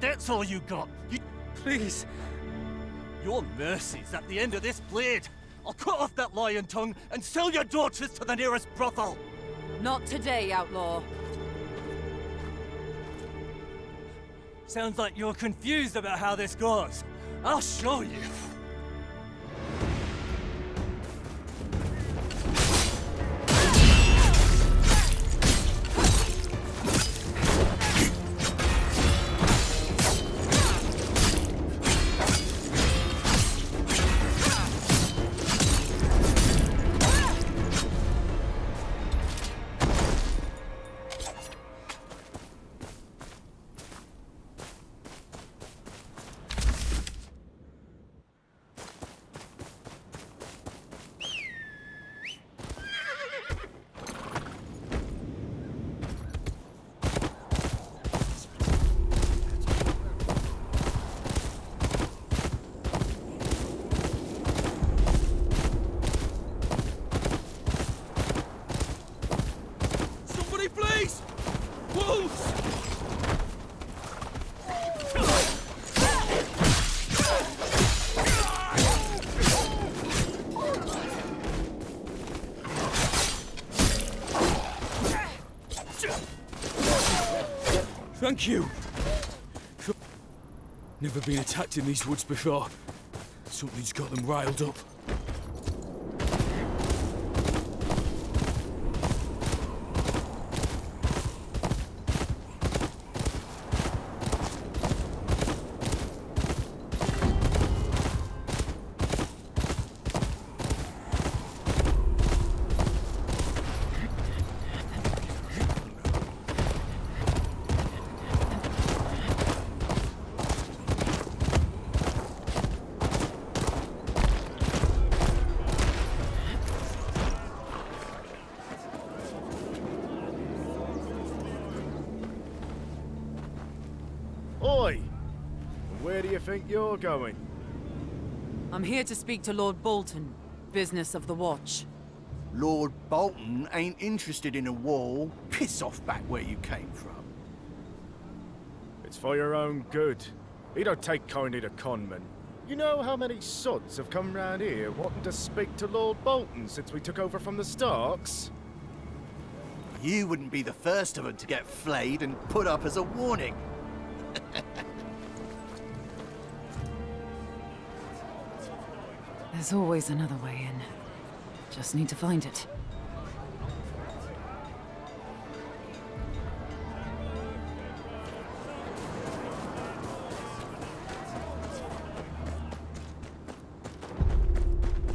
That's all you got. You... Please. Your mercy's at the end of this blade. I'll cut off that lion tongue and sell your daughters to the nearest brothel. Not today, outlaw. Sounds like you're confused about how this goes. I'll show you. Thank you! Never been attacked in these woods before. Something's got them riled up. Oi! Where do you think you're going? I'm here to speak to Lord Bolton, business of the Watch. Lord Bolton ain't interested in a war. Piss off back where you came from. It's for your own good. He don't take kindly to conmen. You know how many sods have come round here wanting to speak to Lord Bolton since we took over from the Starks? You wouldn't be the first of them to get flayed and put up as a warning. There's always another way in. Just need to find it.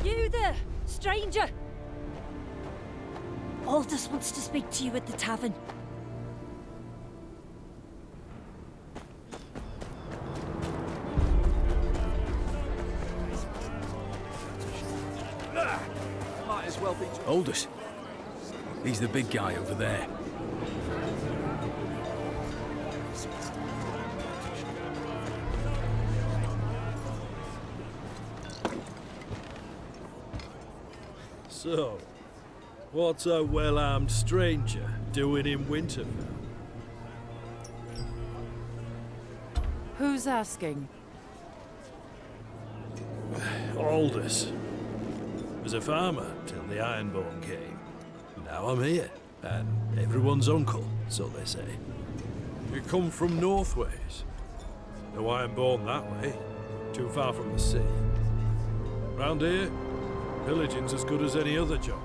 You there, stranger! Aldous wants to speak to you at the tavern. Aldous. He's the big guy over there. So, what's a well-armed stranger doing in Winterfell? Who's asking? Aldous. Was a farmer till the Ironborn came. Now I'm here, and everyone's uncle, so they say. You come from Northways. No Ironborn that way, too far from the sea. Round here, pillaging's as good as any other job.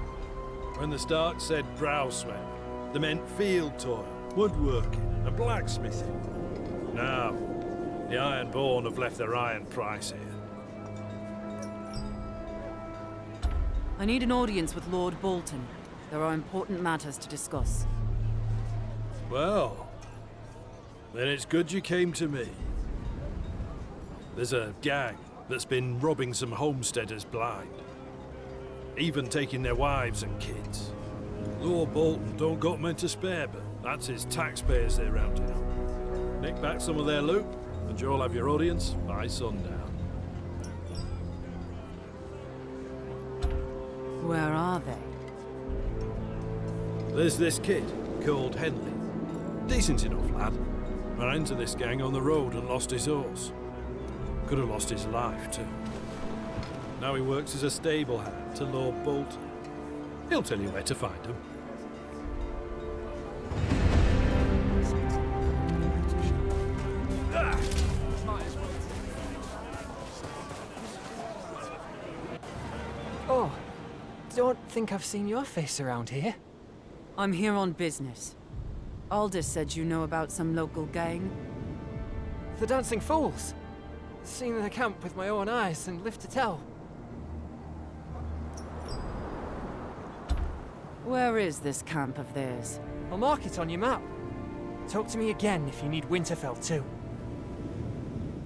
When the Starks said brow sweat, they meant field toil, woodworking, and blacksmithing. Now, the Ironborn have left their iron price here. I need an audience with Lord Bolton. There are important matters to discuss. Well, then it's good you came to me. There's a gang that's been robbing some homesteaders blind. Even taking their wives and kids. Lord Bolton don't got men to spare, but that's his taxpayers they're rounding up. Nick back some of their loot, and you'll have your audience by sundown. Where are they? There's this kid called Henley. Decent enough lad. Ran into this gang on the road and lost his horse. Could have lost his life, too. Now he works as a stable hand to Lord Bolton. He'll tell you where to find him. Oh, don't think I've seen your face around here. I'm here on business. Aldous said you know about some local gang. The Dancing Fools. Seen the camp with my own eyes and live to tell. Where is this camp of theirs? I'll mark it on your map. Talk to me again if you need Winterfell too.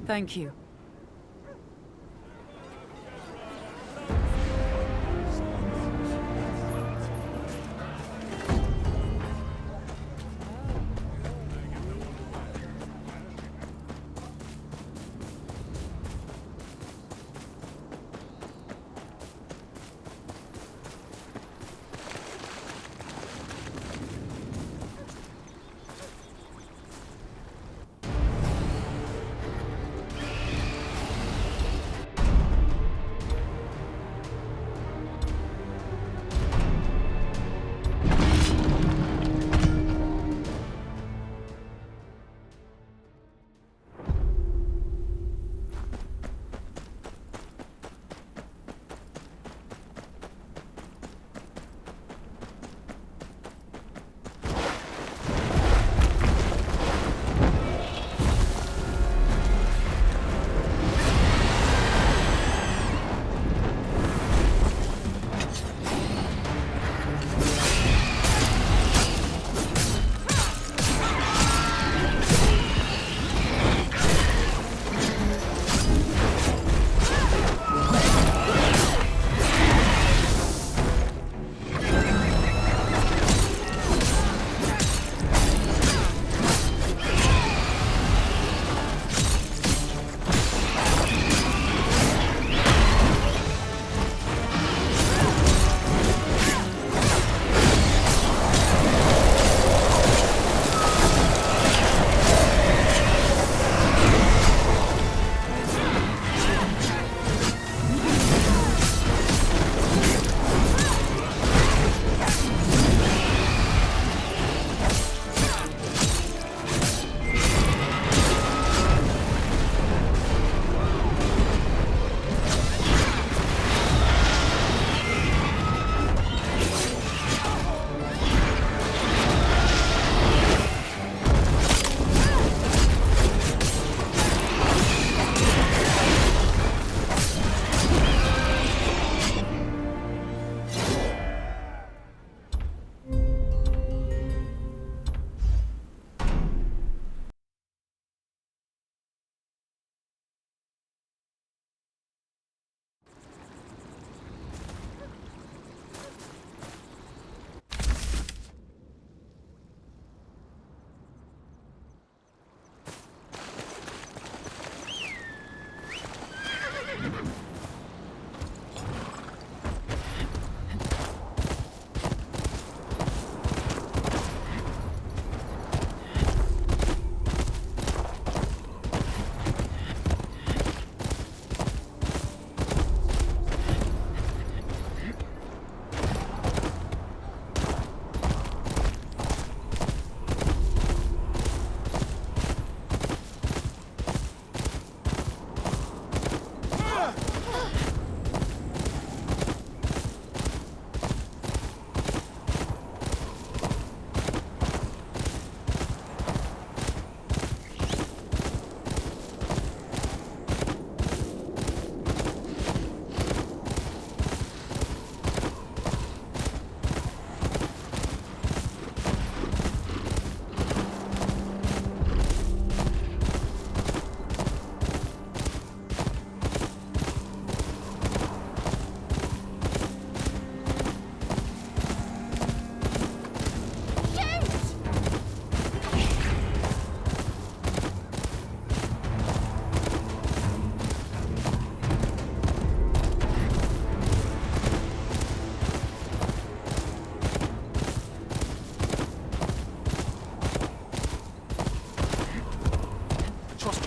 Thank you.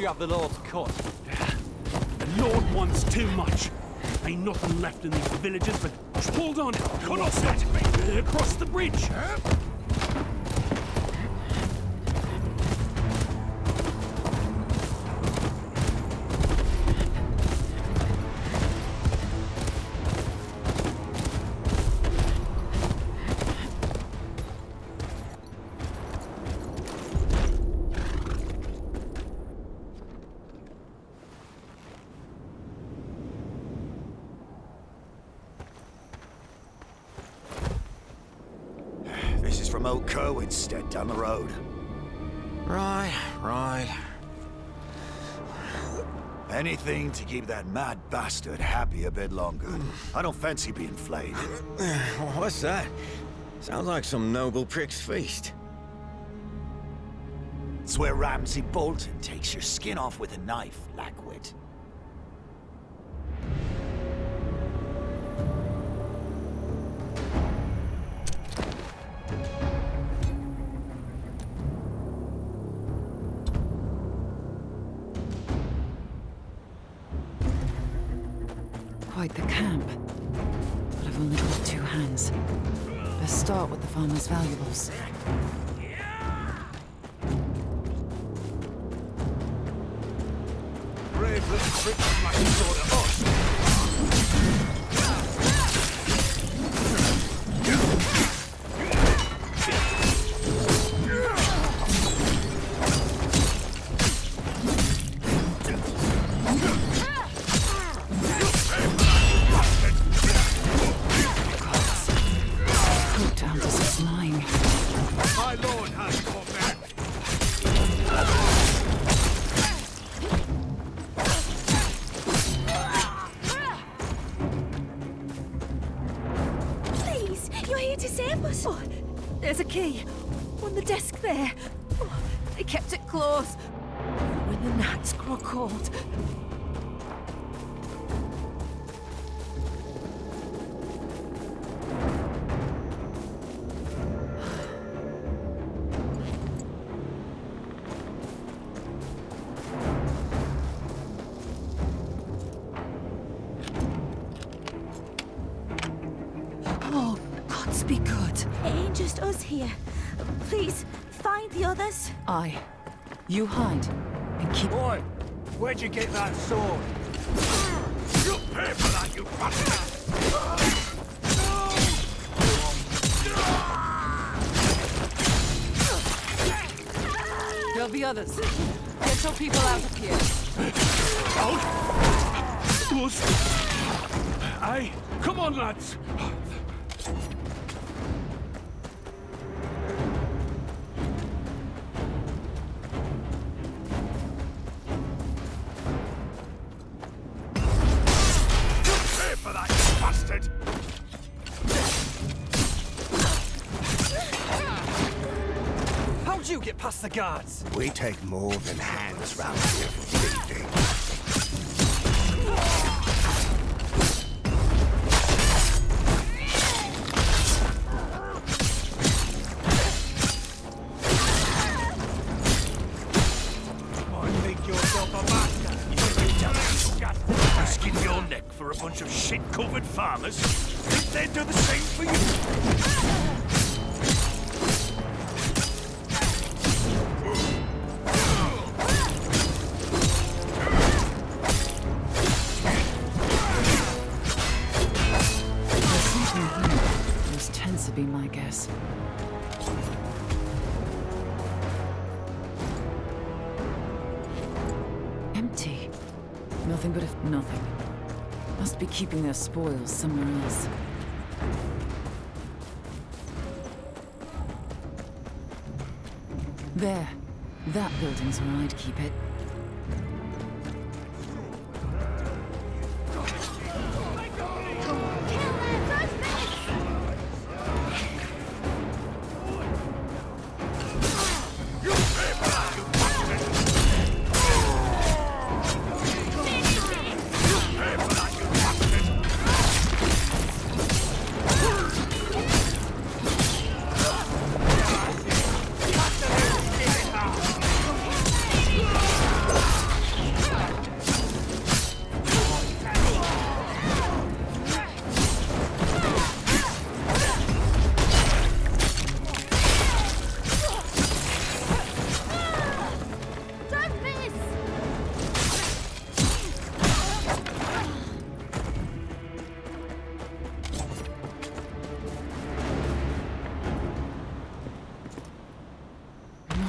you have the Lord's cut. The Lord wants too much. Ain't nothing left in these villages, but just hold on. Cut off that! Across the bridge! This is from Old Kerwin's stead down the road. Right. Anything to keep that mad bastard happy a bit longer. I don't fancy being flayed. What's that? Sounds like some noble prick's feast. It's where Ramsay Bolton takes your skin off with a knife, Lackwit. Quite the camp. But I've only got 2 hands. Best start with the farmer's valuables. Brave little prick like a sword of us. Cooked down to slime. My lord has come back. Please, you're here to save us. Oh, there's a key. On the desk there. Oh, they kept it closed. When the gnats grow cold. Oh, gods be good. It ain't just us here. Please, find the others. Aye. You hide. And keep... Boy, where'd you get that sword? You pay for that, you bastard! There'll be others. Get your people out of here. Aye, come on, lads. Pay for that, you bastard! How'd you get past the guards? We take more than hands round here for thieving. Think yourself a master? Risking your neck for a bunch of shit-covered farmers? Think they'd do the same for you? There's something here. Those tends to be my guess. Empty. Nothing but nothing. Must be keeping their spoils somewhere else. There. That building's where I'd keep it.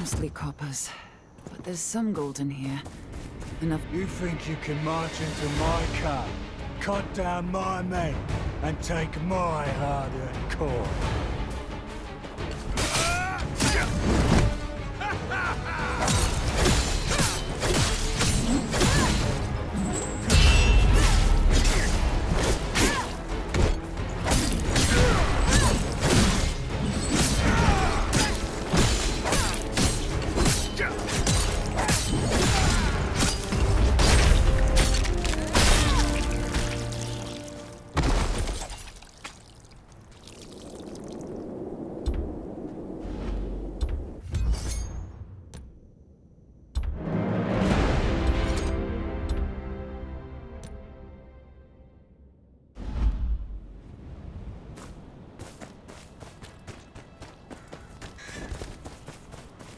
Mostly coppers. But there's some gold in here. Enough. You think you can march into my camp, cut down my men, and take my hard-earned coin?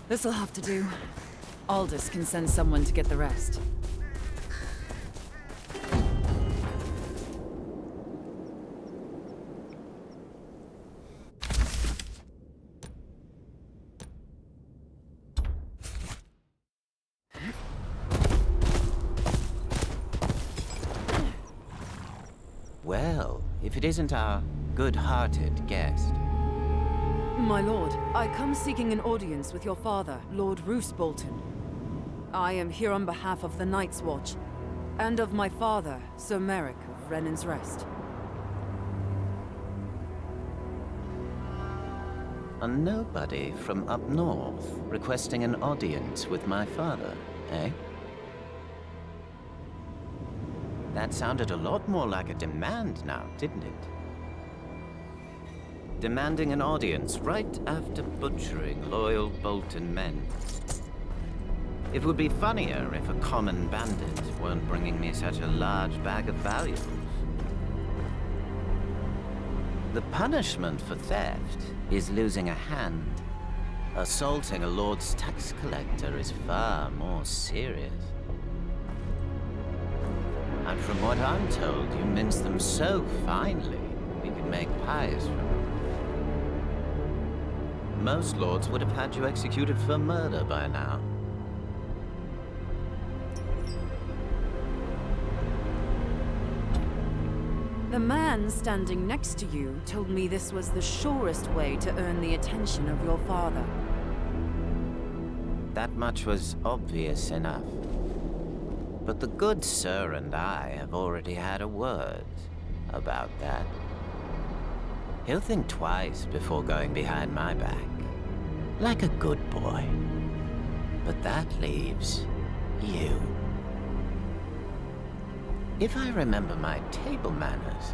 This'll have to do. Aldous can send someone to get the rest. Well, if it isn't our good-hearted guest. My lord, I come seeking an audience with your father, Lord Roose Bolton. I am here on behalf of the Night's Watch, and of my father, Sir Merrick of Renan's Rest. A nobody from up north requesting an audience with my father, eh? That sounded a lot more like a demand now, didn't it? Demanding an audience right after butchering loyal Bolton men. It would be funnier if a common bandit weren't bringing me such a large bag of valuables. The punishment for theft is losing a hand. Assaulting a lord's tax collector is far more serious. And from what I'm told, you mince them so finely, you can make pies from them. Most lords would have had you executed for murder by now. The man standing next to you told me this was the surest way to earn the attention of your father. That much was obvious enough. But the good sir and I have already had a word about that. He'll think twice before going behind my back. Like a good boy. But that leaves you. If I remember my table manners,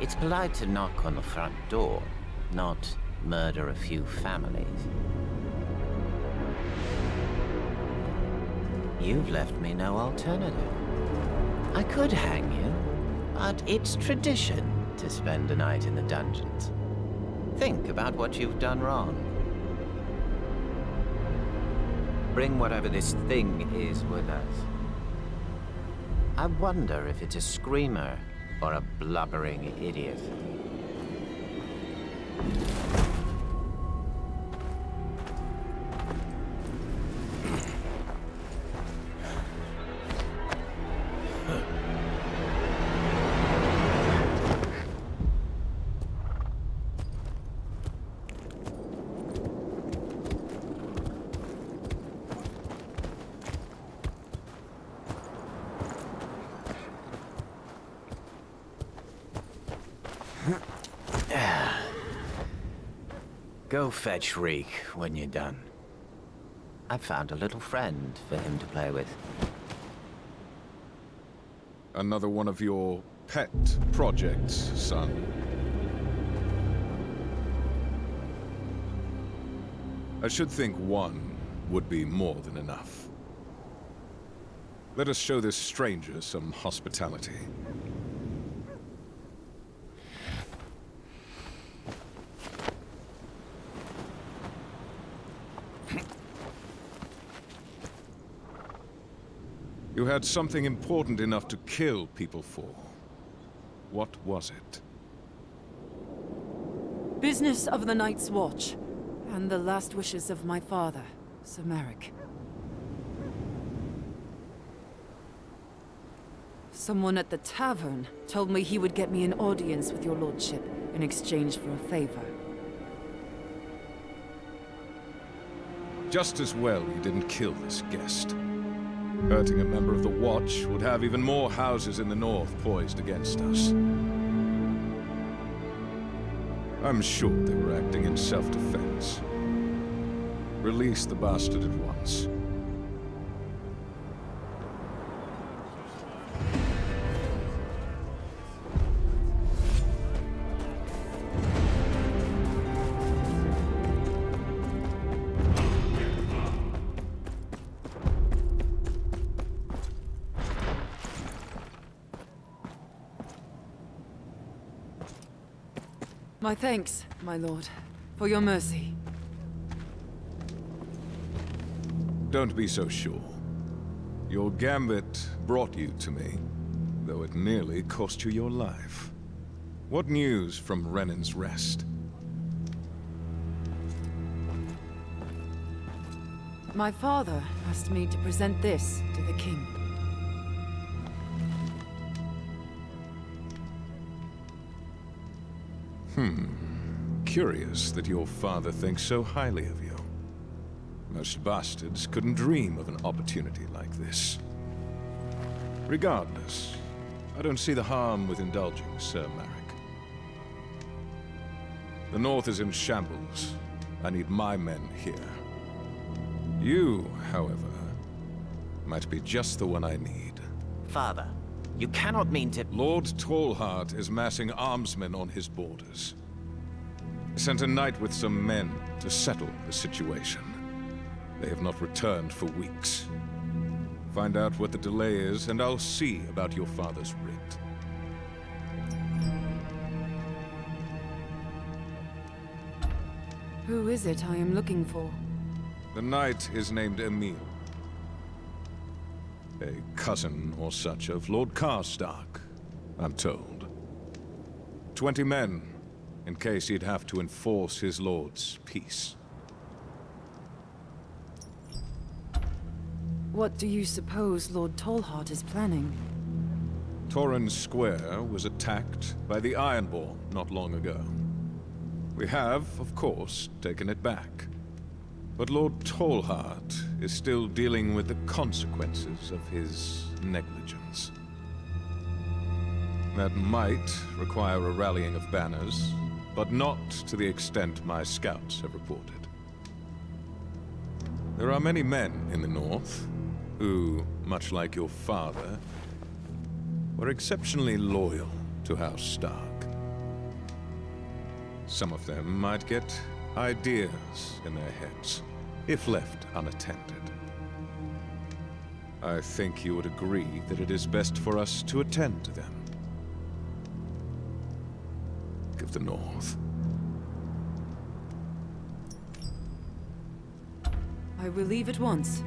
it's polite to knock on the front door, not murder a few families. You've left me no alternative. I could hang you, but it's tradition to spend a night in the dungeons. Think about what you've done wrong. Bring whatever this thing is with us. I wonder if it's a screamer or a blubbering idiot. Go fetch Reek when you're done. I've found a little friend for him to play with. Another one of your pet projects, son. I should think one would be more than enough. Let us show this stranger some hospitality. You had something important enough to kill people for. What was it? Business of the Night's Watch, and the last wishes of my father, Sir Merrick. Someone at the tavern told me he would get me an audience with your lordship in exchange for a favor. Just as well you didn't kill this guest. Hurting a member of the Watch would have even more houses in the north poised against us. I'm sure they were acting in self-defense. Release the bastard at once. My thanks, my lord, for your mercy. Don't be so sure. Your gambit brought you to me, though it nearly cost you your life. What news from Renan's Rest? My father asked me to present this to the king. Curious that your father thinks so highly of you. Most bastards couldn't dream of an opportunity like this. Regardless, I don't see the harm with indulging Sir Merrick. The North is in shambles. I need my men here. You, however, might be just the one I need. Father, you cannot mean to— Lord Tallheart is massing armsmen on his borders. I sent a knight with some men to settle the situation. They have not returned for weeks. Find out what the delay is, and I'll see about your father's writ. Who is it I am looking for? The knight is named Emil. A cousin or such of Lord Karstark, I'm told. 20 men, in case he'd have to enforce his lord's peace. What do you suppose Lord Tallheart is planning? Torrens Square was attacked by the Ironborn not long ago. We have, of course, taken it back. But Lord Tallheart is still dealing with the consequences of his negligence. That might require a rallying of banners, but not to the extent my scouts have reported. There are many men in the north who, much like your father, were exceptionally loyal to House Stark. Some of them might get ideas in their heads, if left unattended. I think you would agree that it is best for us to attend to them. Give the North. I will leave at once.